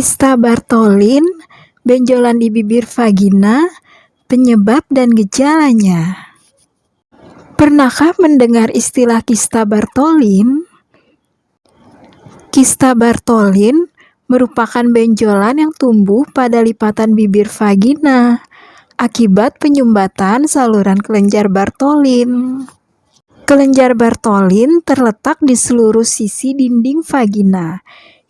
Kista Bartholin, benjolan di bibir vagina, penyebab dan gejalanya. Pernahkah mendengar istilah kista Bartholin? Kista Bartholin merupakan benjolan yang tumbuh pada lipatan bibir vagina akibat penyumbatan saluran kelenjar Bartholin. Kelenjar Bartholin terletak di seluruh sisi dinding vagina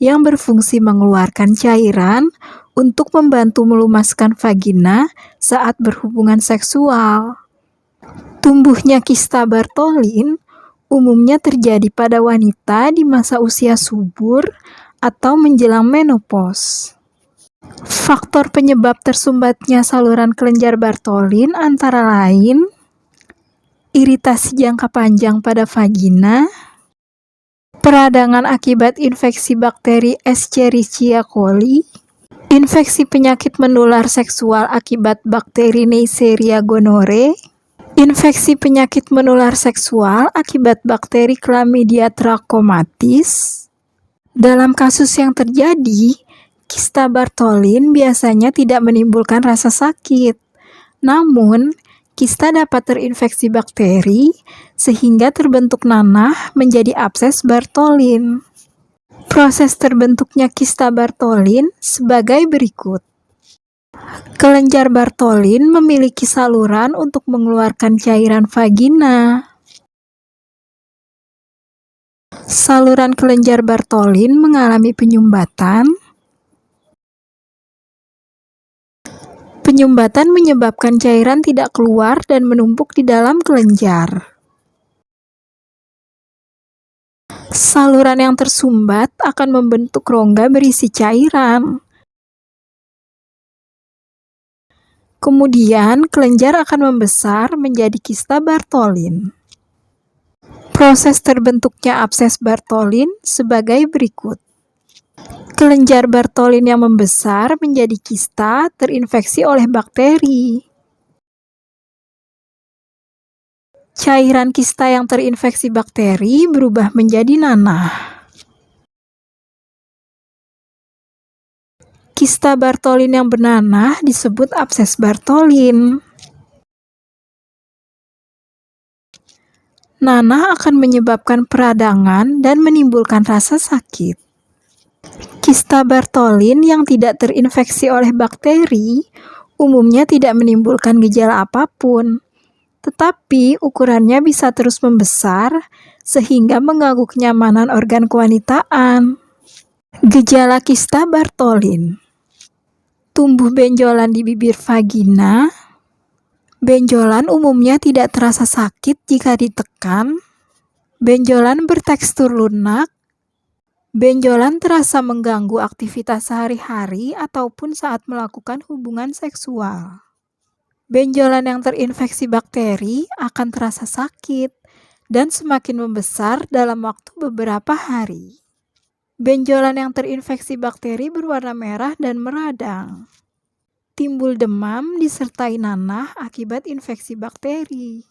yang berfungsi mengeluarkan cairan untuk membantu melumaskan vagina saat berhubungan seksual. Tumbuhnya kista Bartholin umumnya terjadi pada wanita di masa usia subur atau menjelang menopause. Faktor penyebab tersumbatnya saluran kelenjar Bartholin antara lain iritasi jangka panjang pada vagina, peradangan akibat infeksi bakteri Escherichia coli, infeksi penyakit menular seksual akibat bakteri Neisseria gonorrhoeae, infeksi penyakit menular seksual akibat bakteri Chlamydia trachomatis. Dalam kasus yang terjadi, kista Bartholin biasanya tidak menimbulkan rasa sakit. Namun, kista dapat terinfeksi bakteri sehingga terbentuk nanah menjadi abses Bartholin. Proses terbentuknya kista Bartholin sebagai berikut. Kelenjar Bartholin memiliki saluran untuk mengeluarkan cairan vagina. Saluran kelenjar Bartholin mengalami penyumbatan. Penyumbatan menyebabkan cairan tidak keluar dan menumpuk di dalam kelenjar. Saluran yang tersumbat akan membentuk rongga berisi cairan. Kemudian, kelenjar akan membesar menjadi kista Bartholin. Proses terbentuknya abses Bartholin sebagai berikut. Kelenjar Bartholin yang membesar menjadi kista terinfeksi oleh bakteri. Cairan kista yang terinfeksi bakteri berubah menjadi nanah. Kista Bartholin yang bernanah disebut abses Bartholin. Nanah akan menyebabkan peradangan dan menimbulkan rasa sakit. Kista Bartholin yang tidak terinfeksi oleh bakteri umumnya tidak menimbulkan gejala apapun, tetapi ukurannya bisa terus membesar sehingga mengganggu kenyamanan organ kewanitaan. Gejala kista Bartholin: tumbuh benjolan di bibir vagina. Benjolan umumnya tidak terasa sakit jika ditekan. Benjolan bertekstur lunak. Benjolan terasa mengganggu aktivitas sehari-hari ataupun saat melakukan hubungan seksual. Benjolan yang terinfeksi bakteri akan terasa sakit dan semakin membesar dalam waktu beberapa hari. Benjolan yang terinfeksi bakteri berwarna merah dan meradang. Timbul demam disertai nanah akibat infeksi bakteri.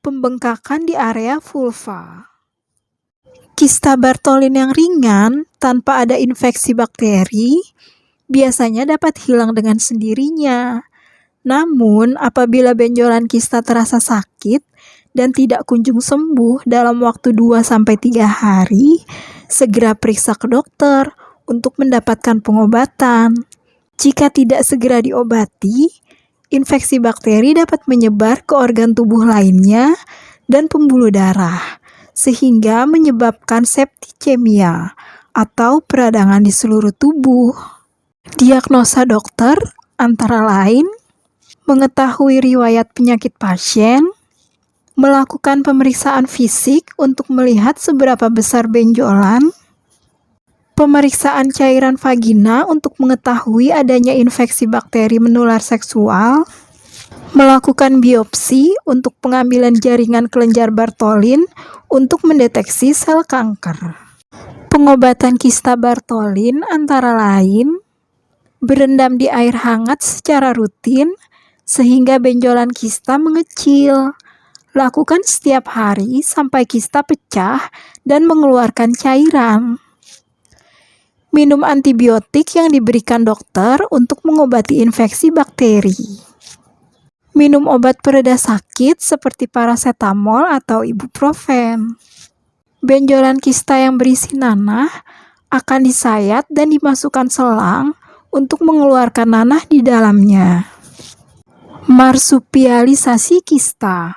Pembengkakan di area vulva. Kista Bartholin yang ringan tanpa ada infeksi bakteri biasanya dapat hilang dengan sendirinya. Namun, apabila benjolan kista terasa sakit dan tidak kunjung sembuh dalam waktu 2-3 hari, segera periksa ke dokter untuk mendapatkan pengobatan. Jika tidak segera diobati, infeksi bakteri dapat menyebar ke organ tubuh lainnya dan pembuluh darah, sehingga menyebabkan septicemia atau peradangan di seluruh tubuh. Diagnosa dokter antara lain mengetahui riwayat penyakit pasien, melakukan pemeriksaan fisik untuk melihat seberapa besar benjolan, pemeriksaan cairan vagina untuk mengetahui adanya infeksi bakteri menular seksual, melakukan biopsi untuk pengambilan jaringan kelenjar Bartholin untuk mendeteksi sel kanker. Pengobatan kista Bartholin antara lain berendam di air hangat secara rutin sehingga benjolan kista mengecil. Lakukan setiap hari sampai kista pecah dan mengeluarkan cairan. Minum antibiotik yang diberikan dokter untuk mengobati infeksi bakteri. Minum obat pereda sakit seperti paracetamol atau ibuprofen. Benjolan kista yang berisi nanah akan disayat dan dimasukkan selang untuk mengeluarkan nanah di dalamnya. Marsupialisasi kista,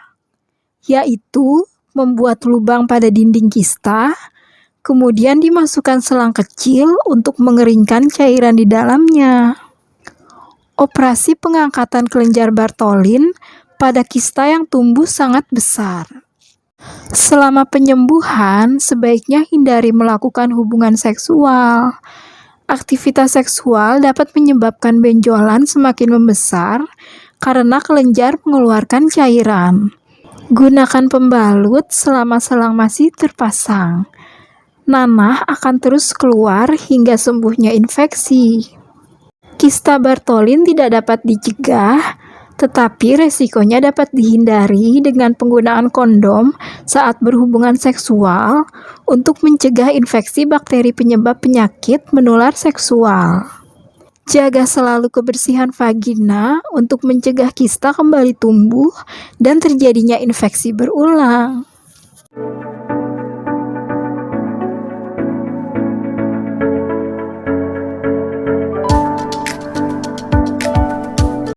yaitu membuat lubang pada dinding kista, kemudian dimasukkan selang kecil untuk mengeringkan cairan di dalamnya. Operasi pengangkatan kelenjar Bartholin pada kista yang tumbuh sangat besar. Selama penyembuhan, sebaiknya hindari melakukan hubungan seksual. Aktivitas seksual dapat menyebabkan benjolan semakin membesar karena kelenjar mengeluarkan cairan. Gunakan pembalut selama selang masih terpasang. Nanah akan terus keluar hingga sembuhnya infeksi. Kista Bartholin tidak dapat dicegah, tetapi resikonya dapat dihindari dengan penggunaan kondom saat berhubungan seksual untuk mencegah infeksi bakteri penyebab penyakit menular seksual. Jaga selalu kebersihan vagina untuk mencegah kista kembali tumbuh dan terjadinya infeksi berulang.